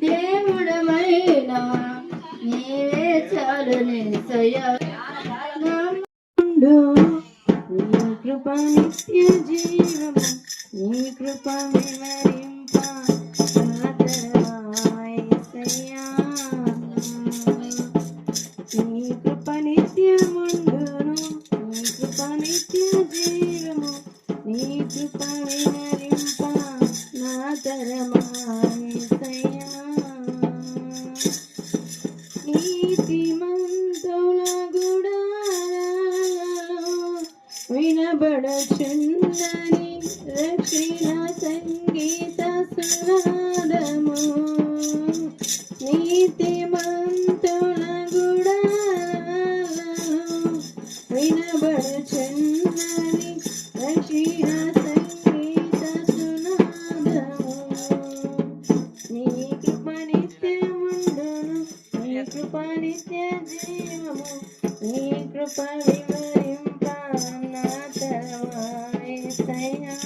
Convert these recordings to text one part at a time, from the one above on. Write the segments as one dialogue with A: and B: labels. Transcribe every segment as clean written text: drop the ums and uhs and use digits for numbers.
A: దేవుడమైనా నీవే చాలు నిశ్చయ నీ కృప నిత్య జీవము నీ కృప వివరింప యేసయ్యా నీ కృప నిత్యముండును నీ కృప నిత్య జీవము నీ కృప వివరింప నా తరమా యేసయ్యా నీతిమంతుల గుడారాలలో వినబడుచున్నది రక్షణ సంగీత సునాదము నీతిమంతుల గుడారాలలో వినబడుచున్నది రక్షణ సంగీత సునాదము నీ కృప నిత్యముండును నీ కృప నిత్య జీవము నీ కృప వివరింప నా తరమా యేసయ్యా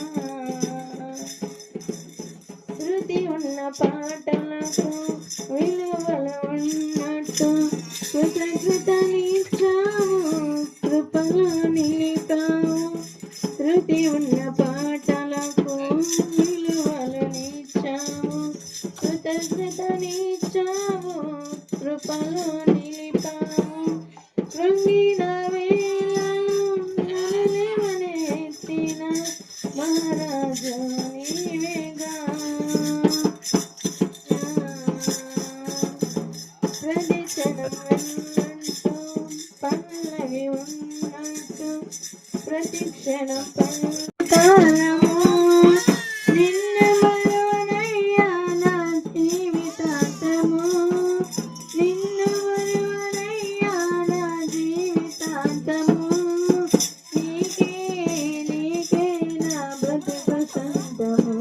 A: శృతి ఉన్న పాటలకు విలువలు ఉన్నట్టు కృతజ్ఞతనిచ్చాము కృపలో నిలిపాము శృతి ఉన్న పాటలకు విలువలు నిచ్చాము కృతజ్ఞతనిచ్చాము కృపలో నిలిపాము కృంగిన వేళను లేవనెత్తిన మహారాజు నీవేగా ప్రతిక్షణం వెన్నట్టు పల్లవి ఉన్నట్టు ప్రతిక్షణం కాలము నిన్ను మరువనయ్యా నా జీవితాంతము నిన్ను మరువనయ్యా నా జీవితాంతము నీకే నీకే నా బ్రతుకు సొంతము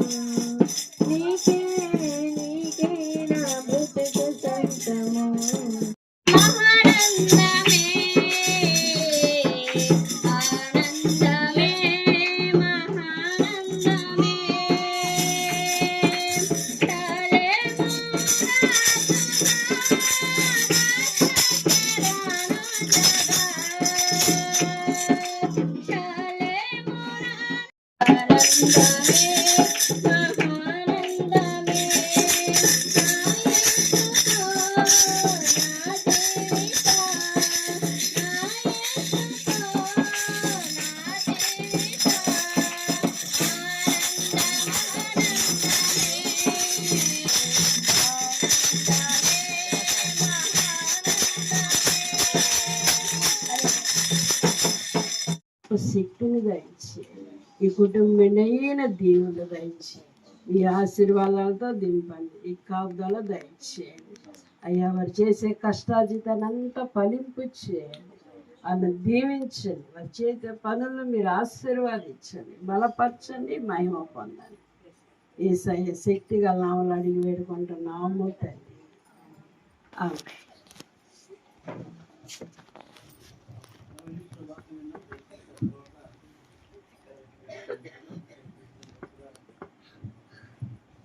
A: నీకే నీకే నా బ్రతుకు సొంతము ఆనందమే ఆనందమే మహానందమే శక్తిని దయచి ఈ కుటుంబమైన దీవులు దయచి ఈ ఆశీర్వాదాలతో దింపండి ఈ కాపుదల దయచేయండి అయ్యా వారు చేసే కష్టాజితానంతా ఫలింపు చేయండి ఆమె దీవించండి వారు చేసే పనులను మీరు ఆశీర్వాదించండి బలపరచండి మహిమ పొందండి యేసయ్య శక్తి గల నామములో అడిగి వేడుకుంటున్నాము తండ్రి ఆమేన్.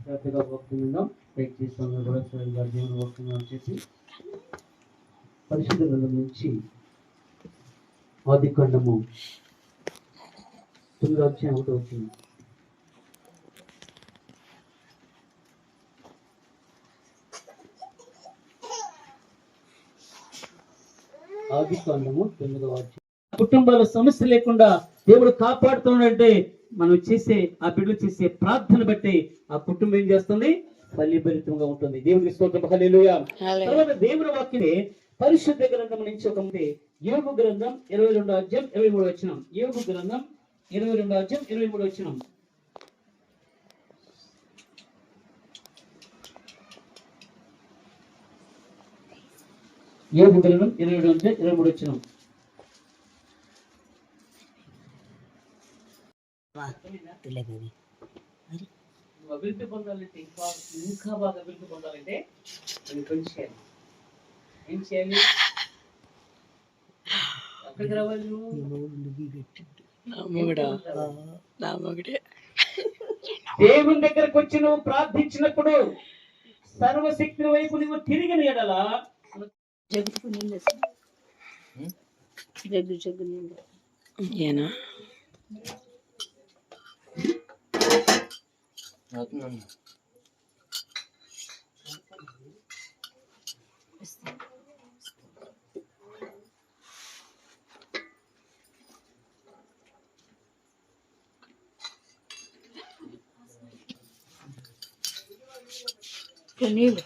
B: శ్రద్ధగా భక్తులు ప్రయత్నిస్తున్న కూడా దేవుని భక్తులు వచ్చేసి పరిశుద్ధ గ్రంథం నుంచి ఆదికాండము 9వ అధ్యాయం 1వ వచనం. ఆదికాండము 9వ అధ్యాయం. కుటుంబాల సమస్య లేకుండా దేవుడు కాపాడుతున్నాడంటే మనం చేసే ఆ బిడ్డలు చేసే ప్రార్థన బట్టి ఆ కుటుంబం ఏం చేస్తుంది ఫలీభరితంగా ఉంటుంది. దేవునికి స్తోత్రం హల్లెలూయా. తర్వాత దేవుని వాక్యమే పరిశుద్ధ గ్రంథం నుంచి ఒక యోబు గ్రంథం 22వ అధ్యాయం 23వ వచనం. యోబు గ్రంథం 22వ అధ్యాయం 23వ వచనం. యోబు గ్రంథం 22వ అధ్యాయం 23వ వచనం. అభివృద్ధి పొందాలంటే ఇంకా బాగా అభివృద్ధి పొందాలంటే ఏం చేయాలి ఎక్కడికి రావాలి దేవుని దగ్గరకు వచ్చి నువ్వు ప్రార్థించినప్పుడు సర్వశక్తి వైపు నువ్వు తిరిగిన ఎడల
A: జగ్గు నీళ్ళు ఏనా నీళ్ళు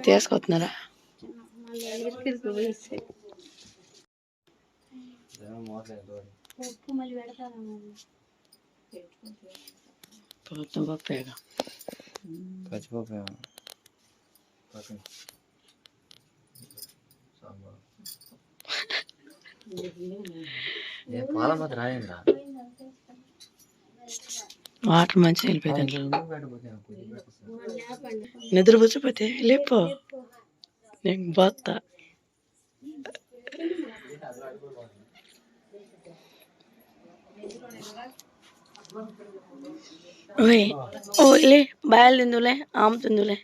A: తీసుకొస్తున్నారా వాటర్ మంచిగా వెళ్ళిపోయింది నిద్రపోతే లేపో నేను పోతా ఓయ్ ఓలే బాయలు తిందులే ఆమె తిందులే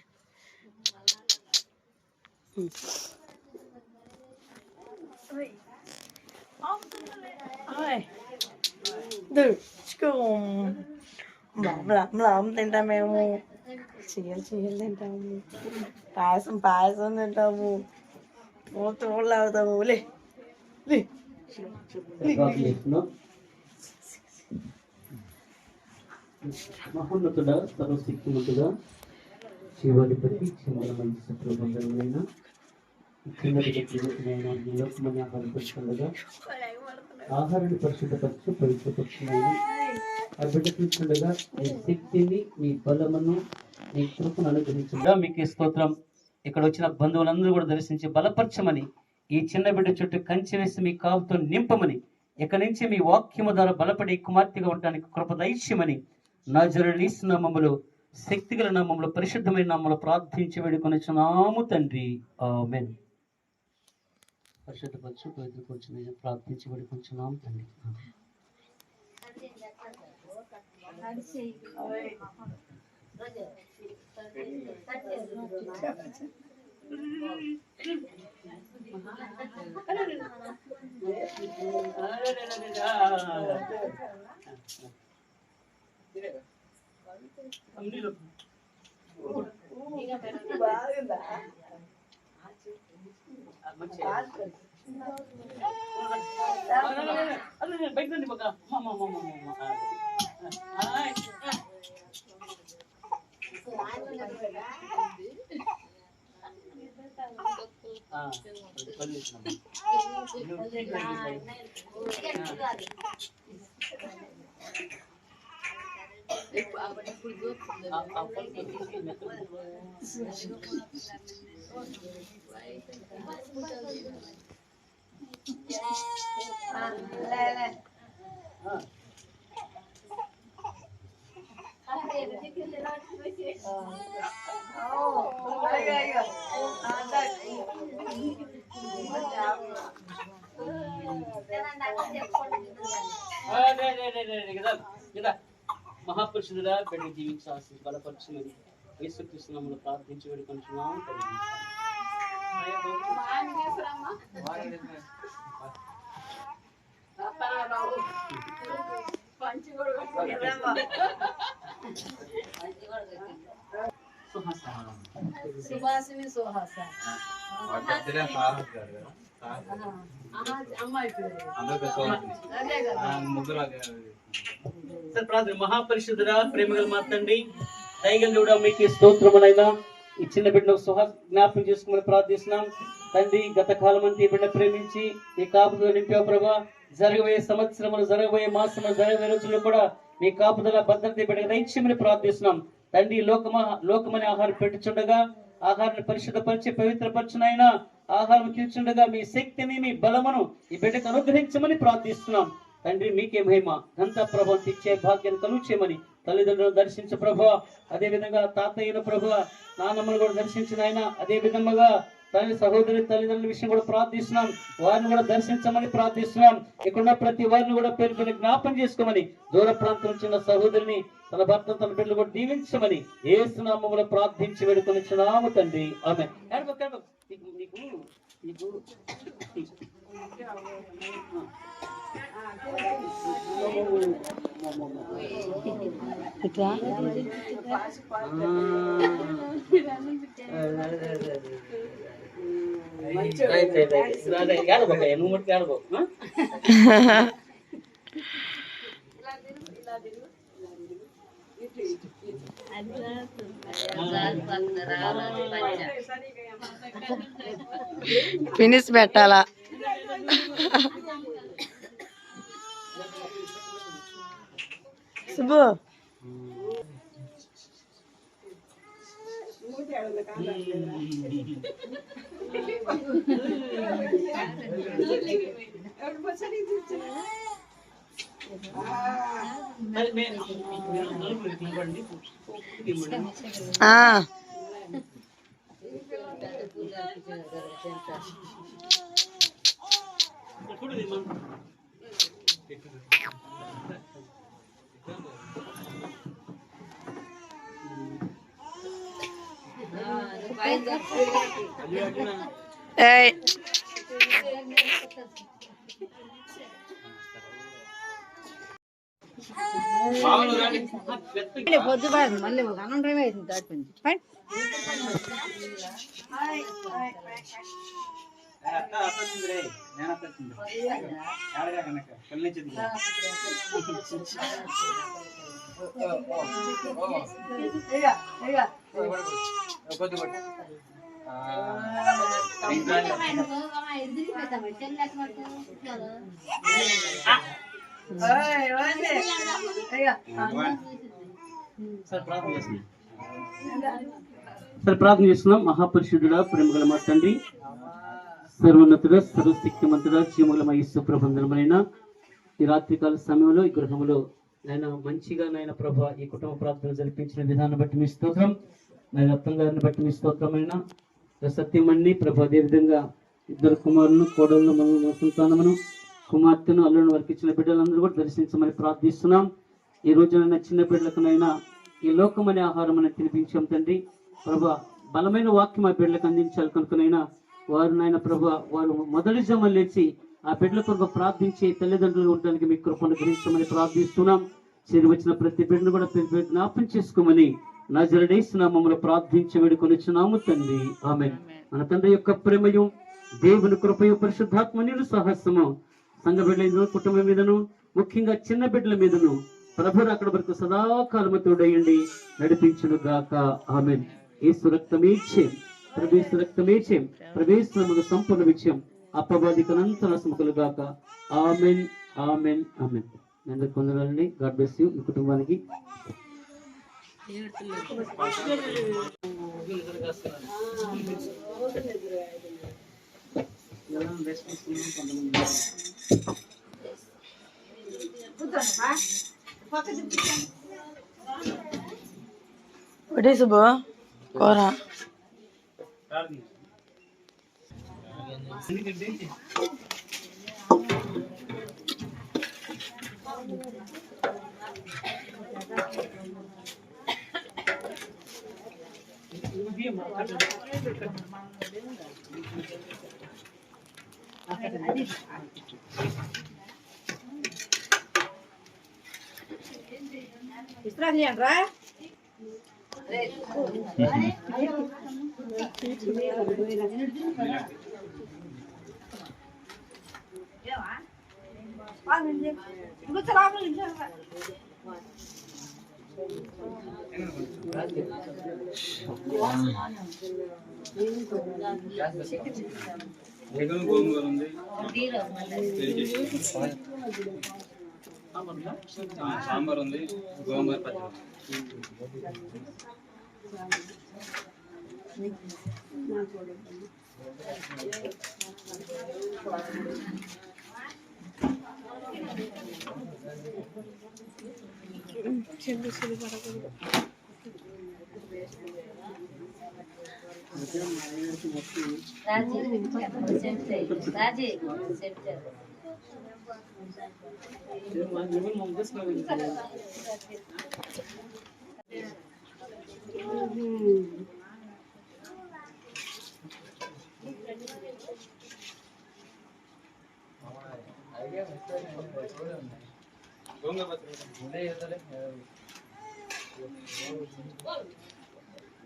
A: తింటాం మేము చీయలు తింటాము పాయసం తింటాము తోళ్ళు అవుతాము లే
B: మహోన్నతుడా సర్వశక్తిమంతుడా శివాధిపతి క్షమల మంచి శత్రుబంధువులైన ఆహారాన్ని పరిశుద్ధపరచు పవిత్రపక్షమైన అభివృద్ధించుండగా నీ శక్తిని నీ బలమును నీ కృపను అనుగ్రహించుగా మీకు స్తోత్రం. ఇక్కడ వచ్చిన బంధువులందరూ కూడా దర్శించి బలపరచమని ఈ చిన్న బిడ్డ చుట్టూ కంచె వేసి మీ కాపుతో నింపమని ఇక్కడి నుంచి మీ వాక్యము ద్వారా బలపడి కుమార్తెగా ఉండడానికి కృప దైత్యమని నజరేయుసు నామములో శక్తిగల నామములో పరిశుద్ధమైన నామములో ప్రార్థించి వేడుకొనుచున్నాము తండ్రి ఆమేన్. పరిశుద్ధపరచు పవిత్రపరచు ప్రార్థించి వేడుకొనుచున్నాము తండ్రి. మహాపురుషుడుగా బిడ్డ జీవించాల్సి బలపరచమని యేసుక్రీస్తు నామములో ప్రార్థించి వేడుకొనుచున్నాము.
A: సుహాసిని సుహాస
B: మహాపరిశుద్ధుడా ప్రేమగల మా తండ్రి దయగలుగుడా మీకు స్తోత్రములైనా ఈ చిన్న బిడ్డను జ్ఞాపకం చేసుకోమని ప్రార్థిస్తున్నాం తండ్రి. గత కాలం అంతా ఈ బిడ్డ ప్రేమించి ఈ కాపుదల నింపావు ప్రభా. జరగబోయే సంవత్సరములు జరగబోయే మాసములు జరగబోయే రోజుల్లో కూడా మీ కాపుదల భద్రత బిడ్డ దైత్యమని ప్రార్థిస్తున్నాం తండ్రి. లోకమని ఆహారం పెట్టుచుండగా ఆహారాన్ని పరిశుద్ధపరిచి పవిత్రపరచునైనా ఆహారం తీర్చుండగా మీ శక్తిని మీ బలమును ఈ బిడ్డకు అనుగ్రహించమని ప్రార్థిస్తున్నాం తండ్రి. మీకే మహిమ ఘనత ప్రభావం తెచ్చే భాగ్యాన్ని కలుగు చేయమని తల్లిదండ్రులను దర్శించు ప్రభు. అదే విధంగా తాతయ్యను ప్రభు నాన్నమ్మను కూడా దర్శించిన ఆయన అదే విధముగా తల్లి సహోదరి తల్లిదండ్రుల విషయం కూడా ప్రార్థిస్తున్నాం. వారిని కూడా దర్శించమని ప్రార్థిస్తున్నాం. ఇక్కడున్న ప్రతి వారిని కూడా పేరు పేరు జ్ఞాపం చేసుకోమని, దూర ప్రాంతం చిన్న సహోదరిని తన భర్త తన బిడ్డలు కూడా దీవించమని యేసు నామములో ప్రార్థించి వేడుకొనిచున్నాము తండ్రి. ఆమేన్. నువ్వు మట్టి ఆడుకో.
A: ఫినిష్ పెట్టాలా? సుబ్బు
C: పొద్దు మళ్ళీ అన్నం టైం అవుతుంది దాటిపోయింది.
B: సరే ప్రార్థన చేస్తున్నాం. మహాపరిశుద్ధుడా, ప్రేమగల మా తండ్రి, సర్వోన్నతుడ, సర్వశక్తిమంతుడ, జీవముల మా యేసు ప్రభువందనమైన ఈ రాత్రికాల సమయంలో ఈ గృహంలో నాయన మంచిగా నాయన ప్రభు ఈ కుటుంబ ప్రార్థన జరిపించిన విధానం బట్టి మీ స్తోత్రం. నాయన రత్నం గారిని బట్టి మీ స్తోత్రమైన సత్యమణి ప్రభు, అదేవిధంగా ఇద్దరు కుమారులను, కోడలను, మన సంతానమును, కుమార్తెను, అల్లును వారికి ఇచ్చిన బిడ్డలందరూ కూడా దర్శించమని ప్రార్థిస్తున్నాం. ఈ రోజునైనా చిన్న బిడ్డలకునైనా ఈ లోకమనే ఆహారం అని తినిపించాం తండ్రి. ప్రభా, బలమైన వాక్యం ఆ బిడ్డలకు అందించాలి కనుకనైనా వారు నాయన ప్రభా, వారు మొదటి జమ లేచి ఆ బిడ్డల కొరకు ప్రార్థించి తల్లిదండ్రులు ఉండడానికి మీ కృపను గ్రహించమని ప్రార్థిస్తున్నాం. చేరి వచ్చిన ప్రతి బిడ్డను కూడా జ్ఞాపం చేసుకోమని నజరేయుసు నామములో ప్రార్థించి వేడుకొనిచున్నాము తండ్రి. ఆమేన్. మన తండ్రి యొక్క ప్రేమయు, దేవుని కృపయు, పరిశుద్ధాత్మ నీరు సహస్రము సంఘ బిడ్డల మీదను, కుటుంబం మీదను, ముఖ్యంగా చిన్న బిడ్డల మీదను ప్రభువు అక్కడ వరకు సదాకాలము తోడయండి నడిపించును గాక. ఆమేన్. యేసు రక్తమే జయం, ప్రభుయేసు రక్తమే జయం, ప్రభుయేసు నామములో సంపూర్ణ విజయం అపవాదికనంత నాశనములు గాక. ఆమేన్, ఆమేన్, ఆమేన్. అందరికీ వందనాలండి. God bless you. మీ కుటుంబానికి
A: ఒకటి సుబ్బు కూర
C: ఇస్తారా
D: సాంబార్ ఉంది, గోంగూర పచ్చడి.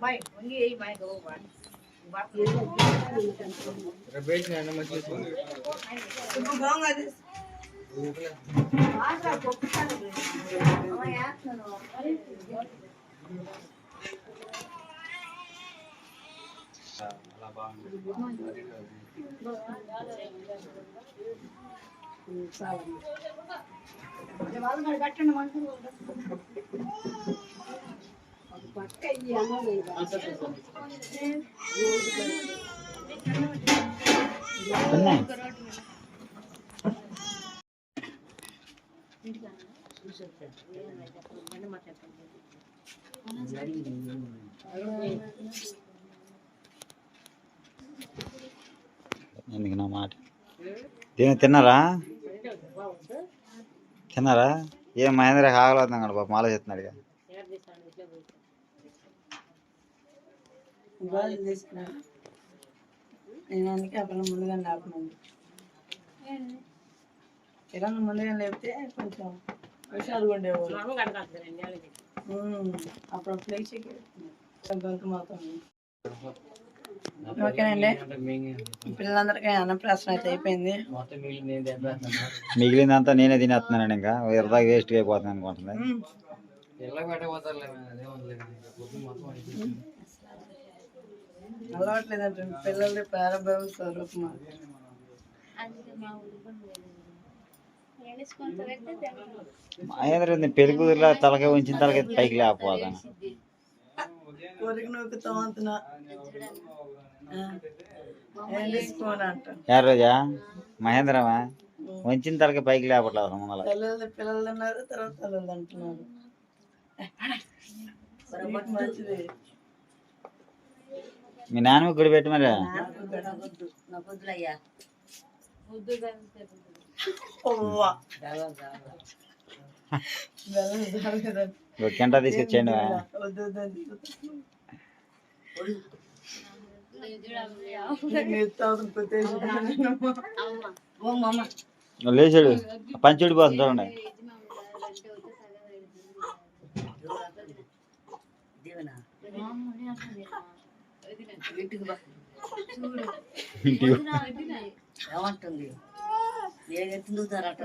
C: Mày, nghĩ ấy mày có bán. Bán cái
E: ఎందుకు నా మాట దీన్ని తిన్నారా తిన్నారా ఏం మహేంద్ర ఆగలవుతున్నాం కదా పాపం ఆలోచిస్తున్నాడు ఇక
A: నేను అందుకే అప్పుడు ముందుగా లేపనండి ఇలా ముందుగా లేపితే కొంచెం హుషారుగా ఉండేవాళ్ళు అప్పుడు ఫ్లెక్సీ గొంతు మొత్తం ఓకేనండి పిల్లలందరికీ అన్నప్రాసన అయితే అయిపోయింది
E: మిగిలిందంతా నేనే తినేస్తున్నానండి ఇంకా ఇరదా వేస్ట్గా అయిపోతుంది అనుకుంటుంది
A: అలవాట్లేదంటే పిల్లలు ప్రారంభం స్వరూపం
E: మహేంద్ర పెరుగులా తలకాయ ఉంచిన తలకాయ పైకి లేకపోదా
A: కోరిక నూకుతాం అంటున్నా అంట
E: ఏ రోజా మహేంద్రమా వంచిన తలకాయ పైకి లేపట్లేదు ముందర
A: పిల్లలు అన్నారు తర్వాత పిల్లలు అంటున్నారు మంచిది
E: మీ నాన్న గుడి పెట్టి మరి ఒక గంట తీసుకొచ్చేయండి లేచాడు పంచుడి పోతుంది చూడండి
C: ఏమంటుంది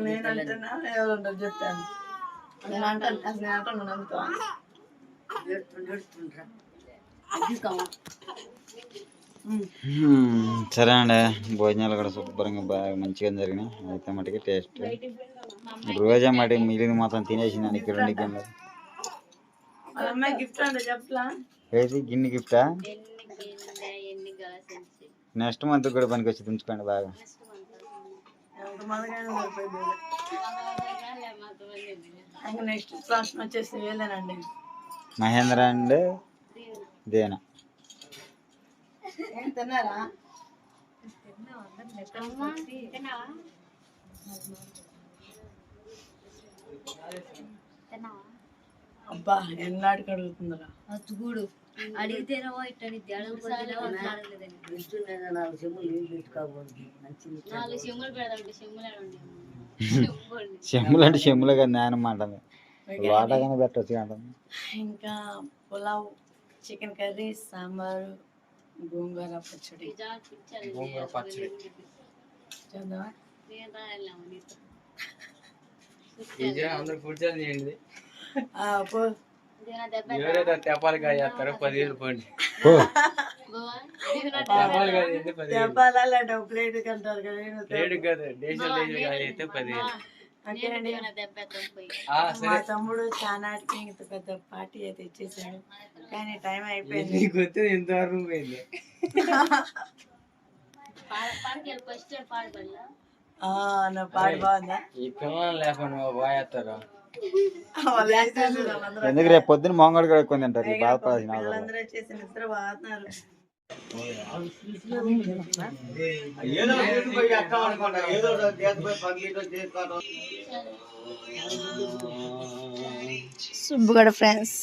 A: నేనంటున్నా ఎవరంటారు చెప్పాను నేను అంటాను అసలు నేను అంటాను నమ్ముతా
E: సరే అండి భోజనాలు కూడా శుభ్రంగా బాగా మంచిగా జరిగినాయి అయితే మటుకి టేస్ట్ రోజా మటుకు మిగిలిన మొత్తం తినేసిందండి ఇక్కడ 2 గిన్నెలు
A: అమ్మాయి గిఫ్ట్ అంటే చెప్పలా
E: ఏది గిన్నె గిఫ్టా నెక్స్ట్ మంత్ కూడా పనికి వచ్చి ఉంచుకోండి బాగా
A: నెక్స్ట్ క్లాస్ వచ్చేసి వేలేనండి
E: మహేంద్ర అండ్ దేనా
A: తిన్నారా అబ్బా ఎన్నాడికి అడుగుతుందరా
C: అచ్చుగూడు అడిగితేనో ఇట్టడిద్ది అడగకపోతేనేమో అట్లా అడగలేదని 4 చెమ్ములు పెట్టుకోకూడదు 4 చెమ్ములు పెడదామంటే
E: చెమ్ములు అంటే చెమ్ములు కదా నాయనమ్మ అంటుంది వాటగానే పెట్టచ్చు అంటుంది
A: ఇంకా పులావ్ చికెన్ కర్రీ సాంబారు గోంగూర పచ్చడి చూద్దామా ప్లేట్ కంటారు మా తమ్ముడు చానాటికి ఇంత పెద్ద పార్టీ అయితే ఇచ్చేసాడు కానీ టైం అయిపోయింది
D: ఇంతవరకు పోయింది
A: నా పాట బాగుందా
D: ఈ పిల్లలు లేకుండా పోయేస్తారు
E: ఎందుకు రేపు పొద్దున్న మొంగడు కడుక్కొని తింటారు బాధపడాల్సిన
A: పిల్లలందరూ వచ్చేసి నిద్ర బాగుతున్నారు సుబ్బుగడ ఫ్రెండ్స్